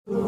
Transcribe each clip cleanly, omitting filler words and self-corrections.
আসসালামু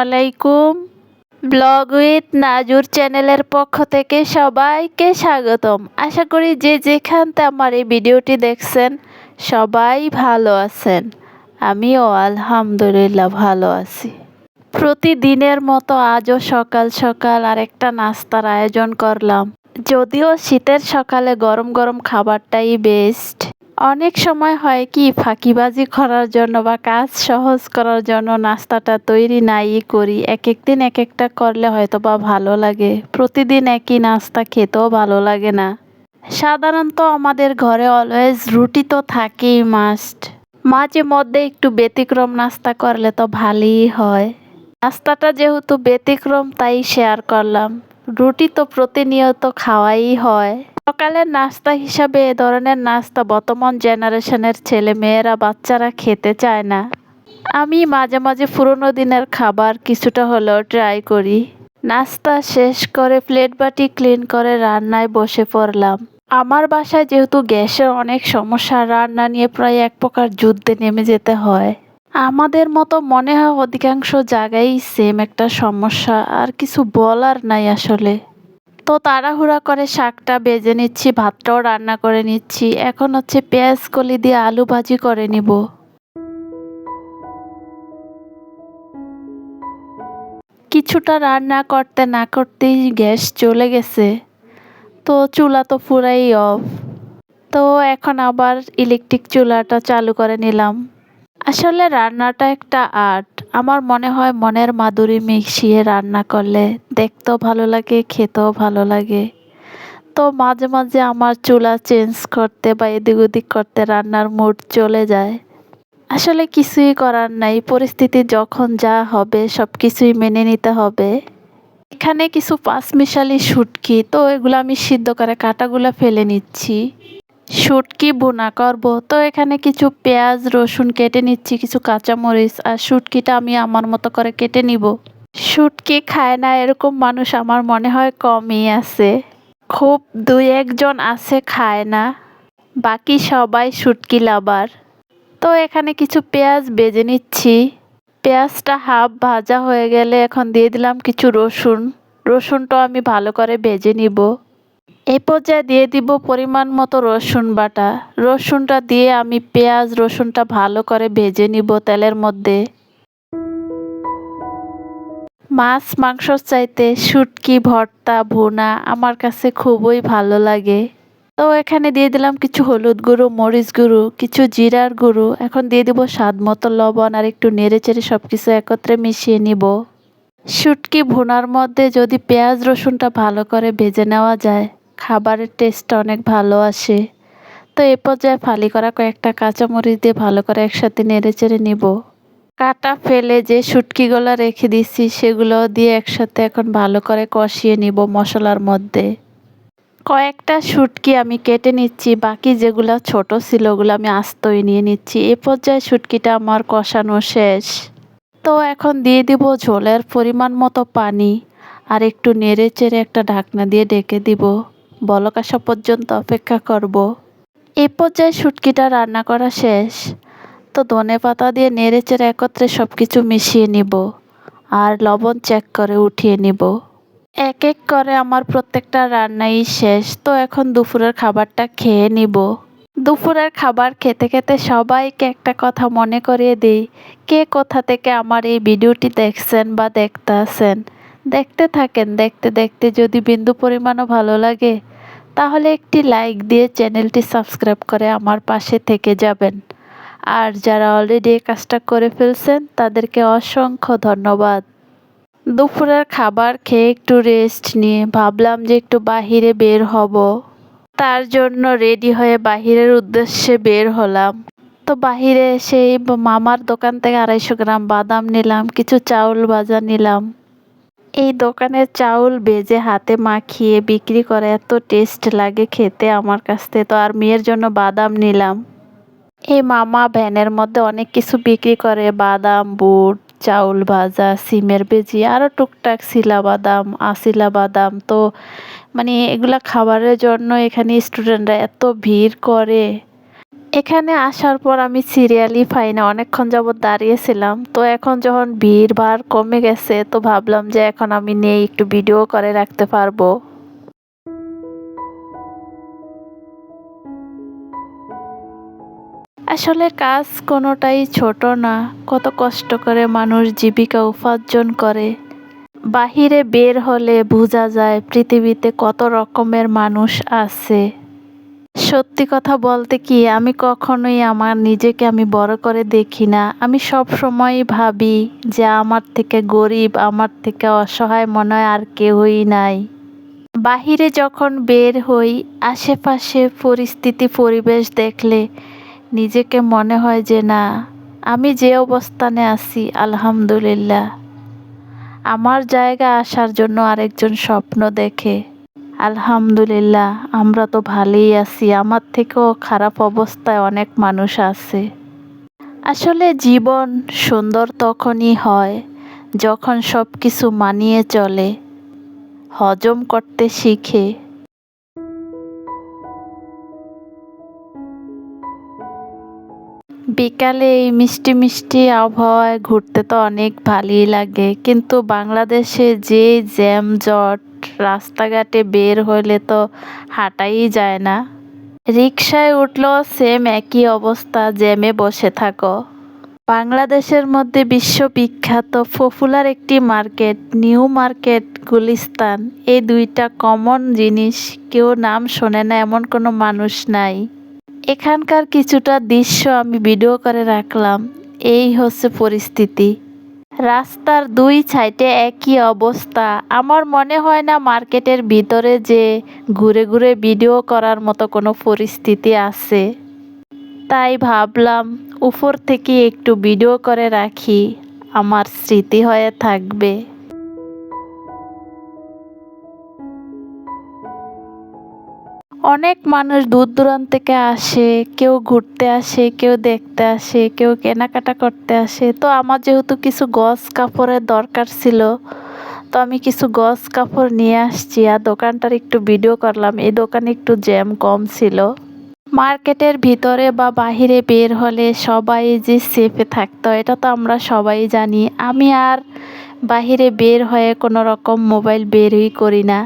আলাইকুম। Blog with নাজুর চ্যানেলের পক্ষ থেকে সবাইকে স্বাগতম। আশা করি যে যেখানতে আমার এই ভিডিওটি দেখছেন সবাই ভালো আছেন। আমিও আলহামদুলিল্লাহ ভালো আছি। প্রতিদিনের মতো আজও সকাল সকাল আরেকটা নাস্তার আয়োজন করলাম। যদিও শীতের সকালে গরম গরম খাবারটাই বেস্ট। অনেক সময় হয় কি ফাঁকিবাজি করার জন্য বা কাজ সহজ করার জন্য নাস্তাটা তৈরি নাই করি, এক একদিন এক একটা করলে হয়তো বা ভালো লাগে। প্রতিদিন একই নাস্তা খেতেও ভালো লাগে না। সাধারণত আমাদের ঘরে অলওয়েজ রুটি তো থাকেই মাস্ট। মাঝে মধ্যে একটু ব্যতিক্রম নাস্তা করলে তো ভালোই হয়। নাস্তাটা যেহেতু ব্যতিক্রম তাই শেয়ার করলাম। রুটি তো প্রতিনিয়ত খাওয়াই হয়। সকালের নাস্তা হিসাবে এ ধরনের নাস্তা বর্তমান জেনারেশনের ছেলে মেয়েরা বাচ্চারা খেতে চায় না। আমি মাঝে মাঝে পুরোনো দিনের খাবার কিছুটা হলেও ট্রাই করি। নাস্তা শেষ করে প্লেট বাটি ক্লিন করে রান্নায় বসে পড়লাম। আমার বাসায় যেহেতু গ্যাসের অনেক সমস্যা, রান্না নিয়ে প্রায় এক প্রকার যুদ্ধে নেমে যেতে হয়। আমাদের মতো মনে হয় অধিকাংশ জায়গায় সেম একটা সমস্যা, আর কিছু বলার নাই আসলে। তো তাড়াহুড়া করে শাকটা বেজে নিচ্ছি, ভাতটাও রান্না করে নিচ্ছি। এখন হচ্ছে পেঁয়াজ কলি দিয়ে আলু ভাজি করে নিব। কিছুটা রান্না করতে না করতেই গ্যাস চলে গেছে। তো চুলা তো পুরাই অফ। তো এখন আবার ইলেকট্রিক চুলাটা চালু করে নিলাম। আসলে রান্নাটা একটা আর্ট। আমার মনে হয় মনের মাধুরী মিশিয়ে রান্না করলে দেখতেও ভালো লাগে, খেতেও ভালো লাগে। তো মাঝে মাঝে আমার চুলা চেঞ্জ করতে বা এদিক ওদিক করতে রান্নার মুড চলে যায়। আসলে কিছুই করার নাই, পরিস্থিতি যখন যা হবে সব কিছুই মেনে নিতে হবে। এখানে কিছু পাঁচমিশালি শুটকি, তো এগুলো আমি সিদ্ধ করে কাঁটাগুলো ফেলে নিচ্ছি। শুটকি ভুনা করব, তো এখানে কিছু পেঁয়াজ রসুন কেটে নিচ্ছি, কিছু কাঁচামরিচ, আর শুটকিটা আমি আমার মতো করে কেটে নিব। শুটকি খায় না এরকম মানুষ আমার মনে হয় কমই আছে। খুব দুই একজন আছে খায় না, বাকি সবাই শুটকি লাভার। তো এখানে কিছু পেঁয়াজ ভেজে নিচ্ছি। পেঁয়াজটা হাফ ভাজা হয়ে গেলে এখন দিয়ে দিলাম কিছু রসুন। রসুনটাও আমি ভালো করে ভেজে নিব। এই পর্যায়ে দিয়ে দিব পরিমাণ মতো রসুন বাটা। রসুনটা দিয়ে আমি পেঁয়াজ রসুনটা ভালো করে ভেজে নিব তেলের মধ্যে। মাছ মাংসর চাইতে শুটকি ভর্তা ভুনা আমার কাছে খুবই ভালো লাগে। তো এখানে দিয়ে দিলাম কিছু হলুদ গুঁড়ো, মরিচ গুঁড়ো, কিছু জিরার গুঁড়ো। এখন দিয়ে দিব স্বাদ মতো লবণ, আর একটু নেড়ে চেড়ে সব কিছু একত্রে মিশিয়ে নিব। শুটকি ভুনার মধ্যে যদি পেঁয়াজ রসুনটা ভালো করে ভেজে নেওয়া যায়, খাবারের টেস্টটা অনেক ভালো আসে। তো এ পর্যায়ে ফালি করা কয়েকটা কাঁচামরিচ দিয়ে ভালো করে একসাথে নেড়ে চেড়ে নিব। কাটা ফেলে যে শুটকিগুলো রেখে দিচ্ছি সেগুলো দিয়ে একসাথে এখন ভালো করে কষিয়ে নিব মশলার মধ্যে। কয়েকটা শুটকি আমি কেটে নিচ্ছি, বাকি যেগুলো ছোট ছিল ওগুলো আমি আস্তই নিয়ে নিচ্ছি। এ পর্যায়ে শুটকিটা আমার কষানো শেষ। তো এখন দিয়ে দিব ঝোলের পরিমাণ মতো পানি, আর একটু নেড়ে চেড়ে একটা ঢাকনা দিয়ে ঢেকে দিব। বলক আসা পর্যন্ত অপেক্ষা করব। এ পর্যায়ে শুটকিটা রান্না করা শেষ। তো ধনেপাতা দিয়ে নেড়ে চেড়ে একত্রে সব কিছু মিশিয়ে নিব, আর লবণ চেক করে উঠিয়ে নিব। এক এক করে আমার প্রত্যেকটা রান্নাই শেষ। তো এখন দুপুরের খাবারটা খেয়ে নিব। দুপুরের খাবার খেতে খেতে সবাইকে একটা কথা মনে করিয়ে দিই, কে কোথা থেকে আমার এই ভিডিওটি দেখছেন বা দেখতে আছেন। দেখতে থাকেন, দেখতে দেখতে যদি বিন্দু পরিমাণও ভালো লাগে তাহলে একটি লাইক দিয়ে চ্যানেলটি সাবস্ক্রাইব করে আমার পাশে থেকে যাবেন। আর যারা অলরেডি এই কাজটা করে ফেলছেন তাদেরকে অসংখ্য ধন্যবাদ। দুপুরের খাবার খেয়ে একটু রেস্ট নিয়ে ভাবলাম যে একটু বাহিরে বের হব। তার জন্য রেডি হয়ে বাহিরের উদ্দেশ্যে বের হলাম। তো বাহিরে সেই মামার দোকান থেকে 250 গ্রাম বাদাম নিলাম, কিছু চাউল ভাজা নিলাম। এই দোকানের চাউল ভেজে হাতে মাখিয়ে বিক্রি করে, এত টেস্ট লাগে খেতে আমার কাছ থেকে। তো আর মেয়ের জন্য বাদাম নিলাম। এই মামা ভ্যানের মধ্যে অনেক কিছু বিক্রি করে, বাদাম, বুট, চাউল ভাজা, সিমের বেজি, আরও টুকটাক চিলা বাদাম, আছিলা বাদাম। তো মানে এগুলা খাবারের জন্য এখানে স্টুডেন্টরা এত ভিড় করে। এখানে আসার পর আমি সিরিয়ালই পাই না, অনেকক্ষণ যাবত দাঁড়িয়েছিলাম। তো এখন যখন ভিড় ভাড় কমে গেছে তো ভাবলাম যে এখন আমি নেই, একটু ভিডিও করে রাখতে পারবো। আসলে কাজ কোনোটাই ছোট না, কত কষ্ট করে মানুষ জীবিকা উপার্জন করে। বাহিরে বের হলে বোঝা যায় পৃথিবীতে কত রকমের মানুষ আছে। সত্যি কথা বলতে কি, আমি কখনোই আমার নিজেকে আমি বড় করে দেখি না। আমি সব সময় ভাবি যে আমার থেকে গরিব, আমার থেকে অসহায় মনে হয় আর কেউই নাই। বাহিরে যখন বের হই, আশেপাশে পরিস্থিতি পরিবেশ দেখলে নিজেকে মনে হয় যে না, আমি যে অবস্থানে আছি আলহামদুলিল্লাহ। আমার জায়গা আসার জন্য আরেকজন স্বপ্ন দেখে, আলহামদুলিল্লাহ আমরা তো ভালোই আছি, আমার থেকেও খারাপ অবস্থায় অনেক মানুষ আছে। আসলে জীবন সুন্দর তখনই হয় যখন সব কিছু মানিয়ে চলে, হজম করতে শিখে। বিকালে এই মিষ্টি মিষ্টি আবহাওয়ায় ঘুরতে তো অনেক ভালোই লাগে, কিন্তু বাংলাদেশে যে জ্যামজট, রাস্তাঘাটে বের হলে তো হাঁটাই যায় না। রিকশায় উঠলেও সেম একই অবস্থা, জ্যামে বসে থাকো। বাংলাদেশের মধ্যে বিশ্ববিখ্যাত পপুলার একটি মার্কেট নিউ মার্কেট, গুলিস্তান, এই দুইটা কমন জিনিস, কেউ নাম শোনে না এমন কোনো মানুষ নাই। এখানকার কিছুটা দৃশ্য আমি ভিডিও করে রাখলাম। এই হচ্ছে পরিস্থিতি, রাস্তার দুই সাইডে একই অবস্থা। আমার মনে হয় না মার্কেটের ভিতরে যে ঘুরে ঘুরে ভিডিও করার মতো কোনো পরিস্থিতি আছে। তাই ভাবলাম উপর থেকে একটু ভিডিও করে রাখি, আমার স্মৃতি হয়ে থাকবে। অনেক মানুষ দূর দূরান্ত থেকে আসে, কেউ ঘুরতে আসে, কেউ দেখতে আসে, কেউ কেনাকাটা করতে আসে। তো আমার যেহেতু কিছু গজ কাপড়ের দরকার ছিল, তো আমি কিছু গজ কাপড় নিয়ে আসছি আর দোকানটার একটু ভিডিও করলাম। এই দোকানে একটু জ্যাম কম ছিল। মার্কেটের ভিতরে বা বাহিরে বের হলে সবাই যে সেফে থাকতে হয় এটা তো আমরা সবাই জানি। আমি আর বাহিরে বের হয়ে কোনো রকম মোবাইল বেরই করি না।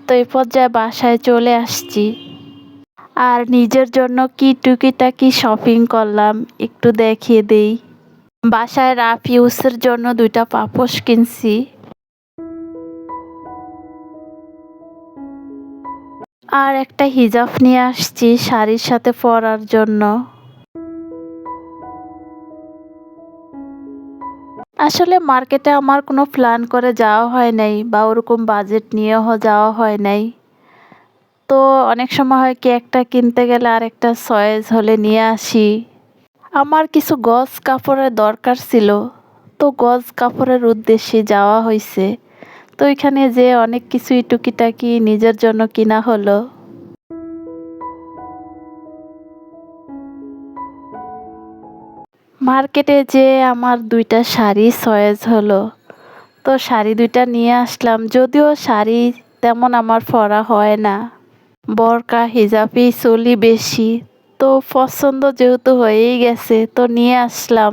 তো এই পর্যায়ে বাসায় চলে আসছি। আর নিজের জন্য কি টুকিটাকি শপিং করলাম একটু দেখিয়ে দেই। বাসায় রাফ ইউজের জন্য দুইটা পাপোশ কিনছি। আর একটা হিজাব নিয়ে আসছি শাড়ির সাথে পরার জন্য। আসলে মার্কেটে আমার কোনো প্ল্যান করে যাওয়া হয় নাই বা ওরকম বাজেট নিয়েও যাওয়া হয় নাই। তো অনেক সময় হয় কি একটা কিনতে গেলে আর একটা চয়েস হলে নিয়ে আসি। আমার কিছু গজ কাপড়ের দরকার ছিল, তো গজ কাপড়ের উদ্দেশ্যে যাওয়া হয়েছে। তো এখানে যে অনেক কিছুই টুকিটাকি নিজের জন্য কিনা হলো। মার্কেটে যে আমার দুইটা শাড়ি চয়েস হলো, তো শাড়ি দুইটা নিয়ে আসলাম। যদিও শাড়ি তেমন আমার পরা হয় না, বরকা হিজাবই চলি বেশি। তো পছন্দ যেহেতু হয়েই গেছে তো নিয়ে আসলাম।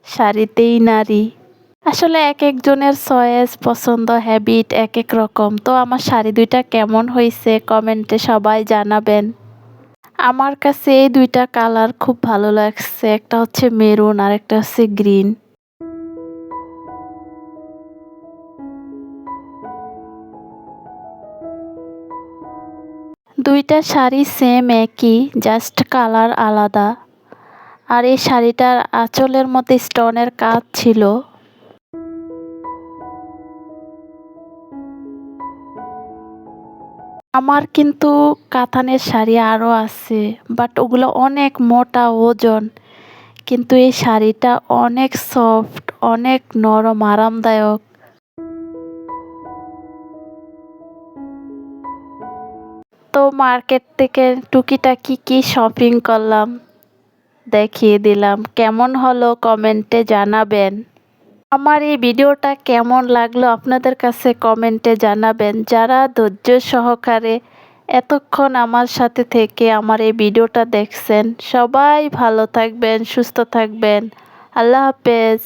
শাড়িতেই নারী, আসলে এক একজনের চয়েস পছন্দ হ্যাবিট এক এক রকম। তো আমার শাড়ি দুইটা কেমন হয়েছে কমেন্টে সবাই জানাবেন। আমার কাছে এই দুইটা কালার খুব ভালো লাগছে, একটা হচ্ছে মেরুন আর একটা হচ্ছে গ্রিন। দুইটা শাড়ি সেম একই, জাস্ট কালার আলাদা। আর এই শাড়িটার আঁচলের মধ্যে স্টোনের কাজ ছিল। আমার কিন্তু কাতানের শাড়ি আরও আছে, বাট ওগুলো অনেক মোটা ওজন। কিন্তু এই শাড়িটা অনেক সফট, অনেক নরম, আরামদায়ক। তো মার্কেট থেকে টুকিটাকি কি শপিং করলাম দেখিয়ে দিলাম। কেমন হলো কমেন্টে জানাবেন। আমার এই ভিডিওটা কেমন লাগলো আপনাদের কাছে কমেন্টে জানাবেন। যারা ধৈর্য সহকারে এতক্ষণ আমার সাথে থেকে আমার এই ভিডিওটা দেখছেন, সবাই ভালো থাকবেন, সুস্থ থাকবেন। আল্লাহ হাফেজ।